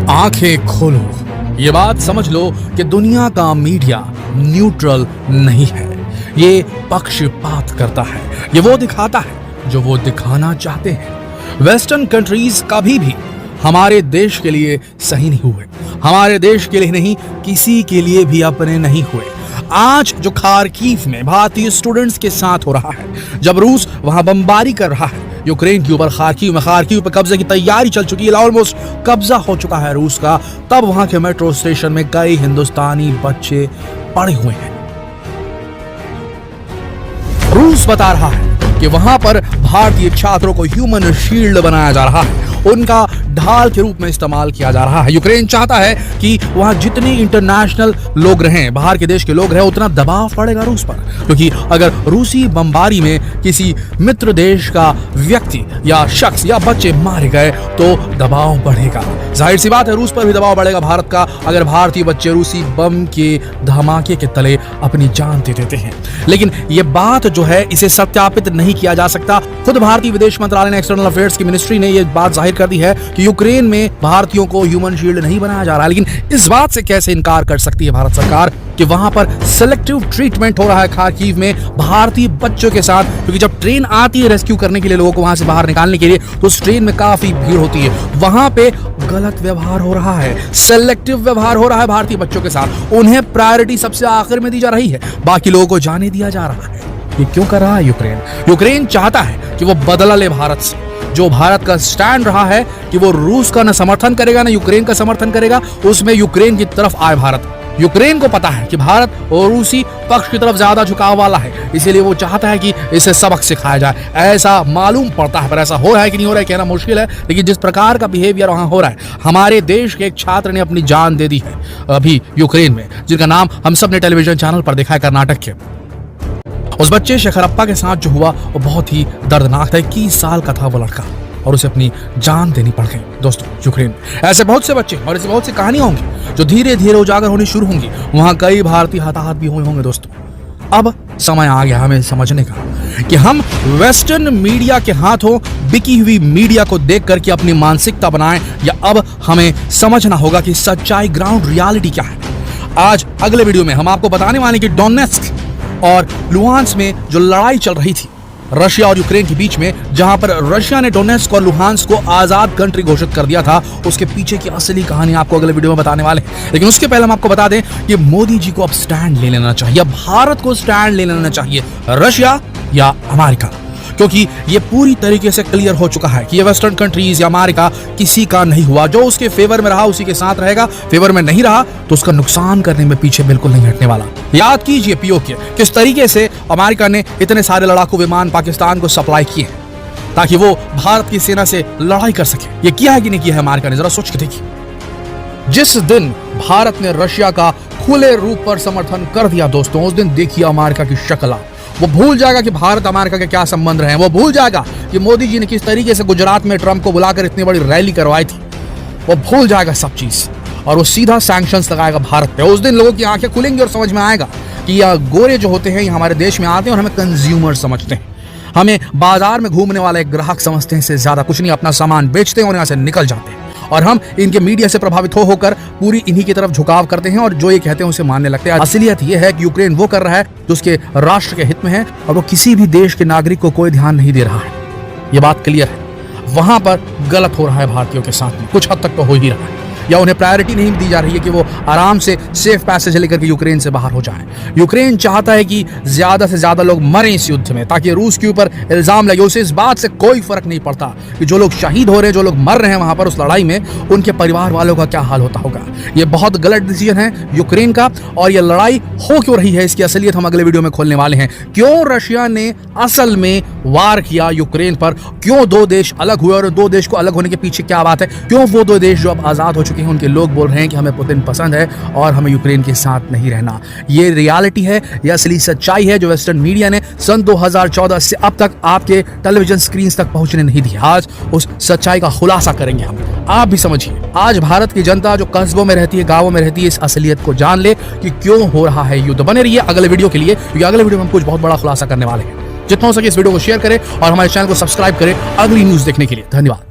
आंखें खोलो, ये बात समझ लो कि दुनिया का मीडिया न्यूट्रल नहीं है। ये पक्षपात करता है, ये वो दिखाता है जो वो दिखाना चाहते हैं। वेस्टर्न कंट्रीज कभी भी हमारे देश के लिए सही नहीं हुए, हमारे देश के लिए नहीं, किसी के लिए भी अपने नहीं हुए। आज जो खार्किव में भारतीय स्टूडेंट्स के साथ हो रहा है, जब रूस वहां बमबारी कर रहा है यूक्रेन के ऊपर, खार्किव पे कब्जे की तैयारी चल चुकी है, ऑलमोस्ट कब्जा हो चुका है रूस का, तब वहां के मेट्रो स्टेशन में कई हिंदुस्तानी बच्चे पड़े हुए हैं। रूस बता रहा है कि वहां पर भारतीय छात्रों को ह्यूमन शील्ड बनाया जा रहा है, उनका ढाल के रूप में इस्तेमाल किया जा रहा है। यूक्रेन चाहता है कि वहां जितने इंटरनेशनल लोग रहें, बाहर के देश के लोग रहें, उतना दबाव पड़ेगा रूस पर, क्योंकि अगर रूसी बमबारी में किसी मित्र देश का व्यक्ति या शख्स या बच्चे मारे गए तो दबाव बढ़ेगा। जाहिर सी बात है रूस पर भी दबाव बढ़ेगा भारत का, अगर भारतीय बच्चे रूसी बम के धमाके के तले अपनी जान दे देते हैं। लेकिन ये बात जो है, इसे सत्यापित नहीं किया जा सकता। खुद भारतीय विदेश मंत्रालय ने, एक्सटर्नल अफेयर्स की मिनिस्ट्री ने यह बात जाहिर कर दी है कि यूक्रेन में भारतीयों को ह्यूमन शील्ड नहीं बनाया जा रहा है। लेकिन इस बात से कैसे इनकार कर सकती है भारत सरकार कि वहां पर सिलेक्टिव ट्रीटमेंट हो रहा है खार्किव में भारतीय बच्चों के साथ, क्योंकि जब ट्रेन आती है रेस्क्यू करने के लिए, लोगों को वहां से बाहर निकालने के लिए, तो उस ट्रेन में काफी भीड़ होती है, वहां पे गलत व्यवहार हो रहा है, सिलेक्टिव व्यवहार हो रहा है भारतीय बच्चों के साथ। उन्हें प्रायोरिटी सबसे आखिर में दी जा रही है, बाकी लोगों को जाने दिया जा रहा है। ये क्यों कर रहा है यूक्रेन? यूक्रेन चाहता है कि वो बदला ले भारत से। जो भारत का स्टैंड रहा है कि वो रूस का न समर्थन करेगा, न यूक्रेन का समर्थन करेगा, उसमें यूक्रेन की तरफ आए भारत। यूक्रेन को पता है कि भारत और रूसी पक्ष की तरफ ज्यादा झुकाव वाला है, इसीलिए वो चाहता है कि इसे सबक सिखाया जाए। ऐसा मालूम पड़ता है, पर ऐसा हो रहा है कि नहीं हो रहा है कहना मुश्किल है, लेकिन जिस प्रकार का बिहेवियर वहां हो रहा है, हमारे देश के एक छात्र ने अपनी जान दे दी है अभी यूक्रेन में, जिनका नाम हम सब ने टेलीविजन चैनल पर देखा है, कर्नाटक के। उस बच्चे शेखरप्पा के साथ जो हुआ वो बहुत ही दर्दनाक था। 21 साल का था वो लड़का और उसे अपनी जान देनी पड़ गई। दोस्तों, यूक्रेन में ऐसे बहुत से बच्चे और ऐसी बहुत सी कहानियां होंगी जो धीरे धीरे उजागर होनी शुरू होंगी। वहां कई भारतीय हताहत भी हुए होंगे। दोस्तों, अब समय आ गया हमें समझने का कि हम वेस्टर्न मीडिया के हाथों बिकी हुई मीडिया को देख करके अपनी मानसिकता बनाएं, या अब हमें समझना होगा कि सच्चाई, ग्राउंड रियलिटी क्या है। आज अगले वीडियो में हम आपको बताने वाले कि डोनेट्स्क और लुहांस्क में जो लड़ाई चल रही थी रशिया और यूक्रेन के बीच में, जहां पर रशिया ने डोनेट्स्क और लुहांस्क को आजाद कंट्री घोषित कर दिया था, उसके पीछे की असली कहानी आपको अगले वीडियो में बताने वाले हैं। लेकिन उसके पहले हम आपको बता दें कि मोदी जी को अब स्टैंड ले लेना चाहिए, भारत को स्टैंड ले लेना चाहिए, रशिया या अमेरिका, क्योंकि ये पूरी तरीके से क्लियर हो चुका है कि ये वेस्टर्न कंट्रीज या अमेरिका किसी का नहीं हुआ। जो उसके फेवर में रहा उसी के साथ रहेगा, फेवर में नहीं रहा तो उसका नुकसान करने में पीछे बिल्कुल नहीं हटने वाला। याद कीजिए पीओके किस तरीके से अमेरिका ने इतने सारे लड़ाकू विमान पाकिस्तान को सप्लाई किए ताकि वो भारत की सेना से लड़ाई कर सके। ये किया है कि नहीं किया है अमेरिका ने? जरा सोच के देखिए। जिस दिन भारत ने रशिया का खुले रूप पर समर्थन कर दिया दोस्तों, उस दिन देखिए अमेरिका की शक्ल। वो भूल जाएगा कि भारत अमेरिका के क्या संबंध रहे हैं, वो भूल जाएगा कि मोदी जी ने किस तरीके से गुजरात में ट्रंप को बुलाकर इतनी बड़ी रैली करवाई थी, वो भूल जाएगा सब चीज और वो सीधा सैंक्शंस लगाएगा भारत पे। उस दिन लोगों की आंखें खुलेंगी और समझ में आएगा कि ये गोरे जो होते हैं ये हमारे देश में आते हैं और हमें कंज्यूमर समझते हैं, हमें बाजार में घूमने वाला एक ग्राहक समझते हैं, इससे ज्यादा कुछ नहीं, अपना सामान बेचते हैं और यहाँ से निकल जाते हैं, और हम इनके मीडिया से प्रभावित होकर पूरी इन्हीं की तरफ झुकाव करते हैं और जो ये कहते हैं उसे मानने लगते हैं। असलियत ये है कि यूक्रेन वो कर रहा है जो उसके राष्ट्र के हित में है और वो किसी भी देश के नागरिक को कोई ध्यान नहीं दे रहा है। ये बात क्लियर है। वहां पर गलत हो रहा है भारतीयों के साथ में, कुछ हद तक तो हो ही रहा है, या उन्हें प्रायोरिटी नहीं दी जा रही है कि वो आराम से सेफ पैसेज लेकर के यूक्रेन से बाहर हो जाएं। यूक्रेन चाहता है कि ज्यादा से ज्यादा लोग मरें इस युद्ध में ताकि रूस के ऊपर इल्जाम लगे। उसे इस बात से कोई फर्क नहीं पड़ता कि जो लोग शहीद हो रहे हैं, जो लोग मर रहे हैं वहां पर उस लड़ाई में, उनके परिवार वालों का क्या हाल होता होगा। ये बहुत गलत डिसीजन है यूक्रेन का, और ये लड़ाई हो क्यों रही है इसकी असलियत हम अगले वीडियो में खोलने वाले हैं। क्यों रशिया ने असल में वार किया यूक्रेन पर, क्यों दो देश अलग हुए और दो देश को अलग होने के पीछे क्या बात है, क्यों वो दो देश जो अब आजाद हो चुके हैं उनके लोग बोल रहे हैं कि हमें पुतिन पसंद है और हमें यूक्रेन के साथ नहीं रहना। ये रियलिटी है, ये असली सच्चाई है जो वेस्टर्न मीडिया ने सन 2014 से अब तक आपके टेलीविजन स्क्रीन तक पहुंचने नहीं दी। आज उस सच्चाई का खुलासा करेंगे हम। आप भी समझिए, आज भारत की जनता जो कस्बों में रहती है, गांवों में रहती है, इस असलियत को जान ले कि क्यों हो रहा है युद्ध। बने रहिए अगले वीडियो के लिए, क्योंकि अगले वीडियो में हम कुछ बहुत बड़ा खुलासा करने वाले हैं। जितना हो सके इस वीडियो को शेयर करें और हमारे चैनल को सब्सक्राइब करें अगली न्यूज देखने के लिए। धन्यवाद।